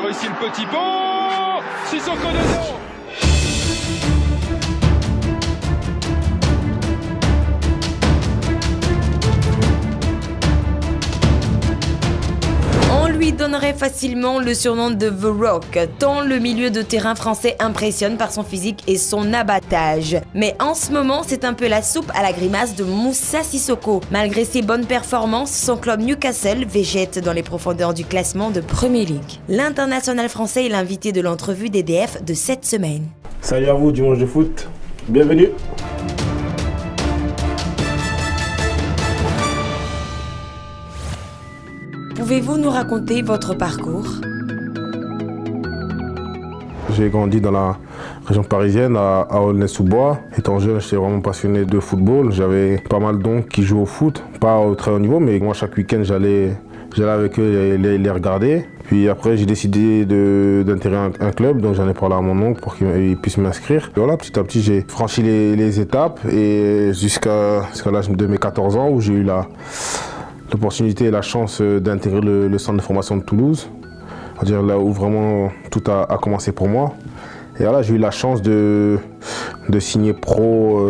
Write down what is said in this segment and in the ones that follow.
réussi le petit pont. Sissoko 2-0. Lui donnerait facilement le surnom de The Rock, tant le milieu de terrain français impressionne par son physique et son abattage. Mais en ce moment, c'est un peu la soupe à la grimace de Moussa Sissoko. Malgré ses bonnes performances, son club Newcastle végète dans les profondeurs du classement de Premier League. L'international français est l'invité de l'entrevue DDF de cette semaine. Salut à vous, Dimanche de foot, bienvenue. Pouvez-vous nous raconter votre parcours? J'ai grandi dans la région parisienne, à Aulnay-sous-Bois. Étant jeune, j'étais vraiment passionné de football. J'avais pas mal d'oncles qui jouaient au foot, pas au très haut niveau, mais moi chaque week-end j'allais avec eux les regarder. Puis après j'ai décidé d'intégrer un club, donc j'en ai parlé à mon oncle pour qu'il puisse m'inscrire. Voilà, petit à petit j'ai franchi les étapes et jusqu'à l'âge de mes 14 ans où j'ai eu l'opportunité et la chance d'intégrer le centre de formation de Toulouse, c'est-à-dire là où vraiment tout a commencé pour moi. Et là, j'ai eu la chance de signer pro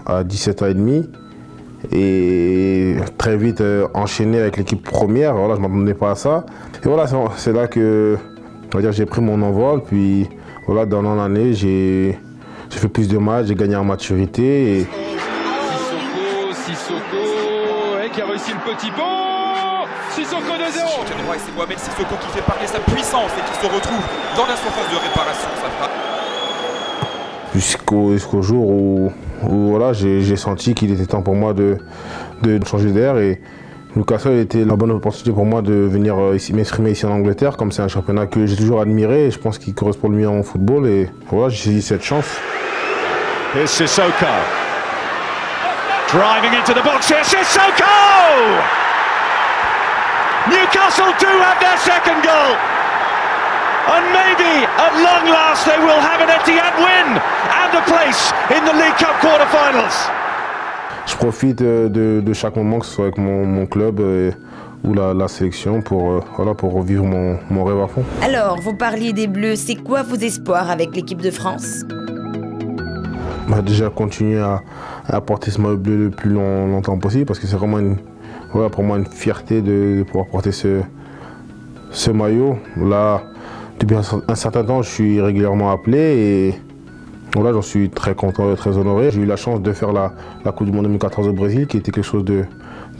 à 17 ans et demi et très vite enchaîné avec l'équipe première. Voilà, je ne m'attendais pas à ça. Et voilà, c'est là que j'ai pris mon envol. Puis voilà, dans l'année, j'ai fait plus de matchs, j'ai gagné en maturité. Et... Sissoko, qui a réussi le petit pont. Sissoko 2-0. Et c'est Mohamed Sissoko qui fait parler sa puissance et qui se retrouve dans la surface de réparation. Jusqu'au jour où voilà, j'ai senti qu'il était temps pour moi de changer d'air. Et Newcastle était la bonne opportunité pour moi de venir m'exprimer ici en Angleterre, comme c'est un championnat que j'ai toujours admiré et je pense qu'il correspond le mieux à mon football. Et voilà, j'ai saisi cette chance. Here's Sissoko. Driving into the box here, Sissoko! Newcastle do have their second goal. And maybe, at long last, they will have an Etihad win and a place in the League Cup quarter-finals. Je profite de chaque moment, que ce soit avec mon club ou la sélection, pour revivre mon rêve à fond. Alors, vous parliez des Bleus, c'est quoi vos espoirs avec l'équipe de France? Déjà continuer à porter ce maillot bleu le plus longtemps possible, parce que c'est vraiment pour moi une fierté de pouvoir porter ce maillot. Là, depuis un certain temps, je suis régulièrement appelé et voilà, j'en suis très content et très honoré. J'ai eu la chance de faire la Coupe du Monde 2014 au Brésil, qui était quelque chose de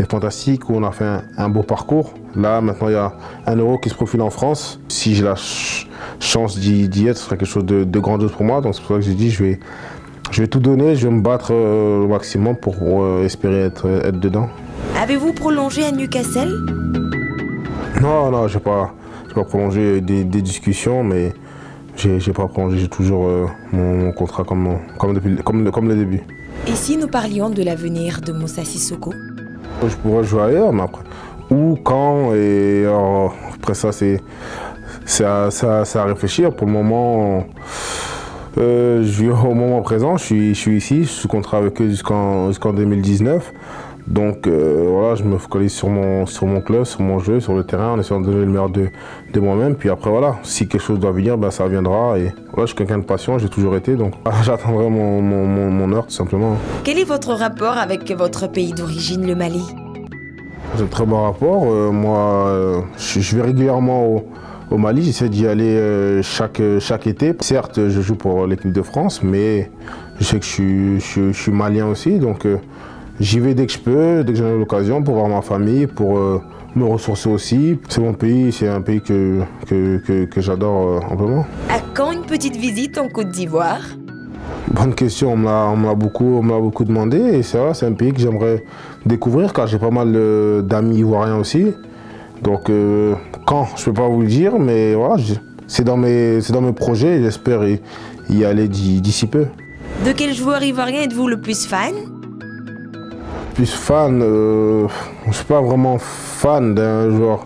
fantastique, où on a fait un beau parcours. Là, maintenant, il y a un Euro qui se profile en France. Si j'ai la chance d'y être, ce sera quelque chose de grandiose pour moi. Donc c'est pour ça que j'ai dit, je vais tout donner, je vais me battre au maximum pour espérer être dedans. Avez-vous prolongé à Newcastle? Non, je n'ai pas prolongé des discussions, mais j'ai pas prolongé, j'ai toujours mon contrat comme le début. Et si nous parlions de l'avenir de Moussa Sissoko? Je pourrais jouer ailleurs, mais après, où, quand, et alors, après ça, c'est à réfléchir. Pour le moment, au moment présent, je suis ici, je suis sous contrat avec eux jusqu'en 2019. Donc voilà, je me focalise sur mon club, sur mon jeu, sur le terrain, en essayant de donner le meilleur de moi-même. Puis après voilà, si quelque chose doit venir, ça viendra. Et voilà, je suis quelqu'un de patient, j'ai toujours été, donc j'attendrai mon heure tout simplement. Quel est votre rapport avec votre pays d'origine, le Mali? C'est un très bon rapport. Moi, je vais régulièrement au Mali, j'essaie d'y aller chaque été. Certes, je joue pour l'équipe de France, mais je sais que je suis malien aussi, donc j'y vais dès que je peux, dès que j'en ai l'occasion, pour voir ma famille, pour me ressourcer aussi. C'est mon pays, c'est un pays que j'adore amplement. À quand une petite visite en Côte d'Ivoire? Bonne question, on me l'a beaucoup demandé, et c'est vrai, c'est un pays que j'aimerais découvrir car j'ai pas mal d'amis ivoiriens aussi. Donc quand, je peux pas vous le dire, mais voilà, c'est dans mes projets et j'espère y aller d'ici peu. De quel joueur ivoirien êtes-vous le plus fan? Plus fan, je suis pas vraiment fan d'un joueur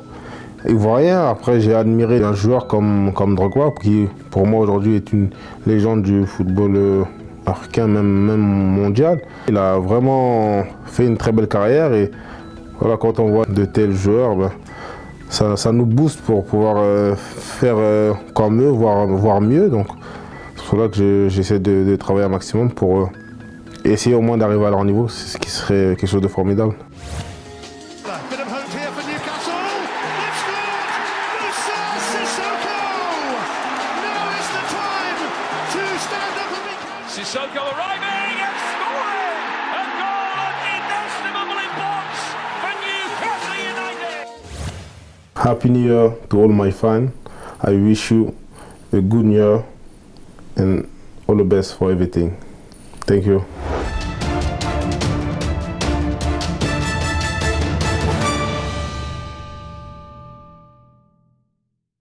ivoirien. Après, j'ai admiré un joueur comme Drogba, qui pour moi aujourd'hui est une légende du football africain, même mondial. Il a vraiment fait une très belle carrière et voilà, quand on voit de tels joueurs, ça nous booste pour pouvoir faire comme eux, voire mieux. Donc c'est pour cela que j'essaie de travailler un maximum pour essayer au moins d'arriver à leur niveau, ce qui serait quelque chose de formidable. Sissoko arriving and scoring! A goal of inestimable importance for Newcastle United! Happy New Year to all my fans. I wish you a good year and all the best for everything. Thank you.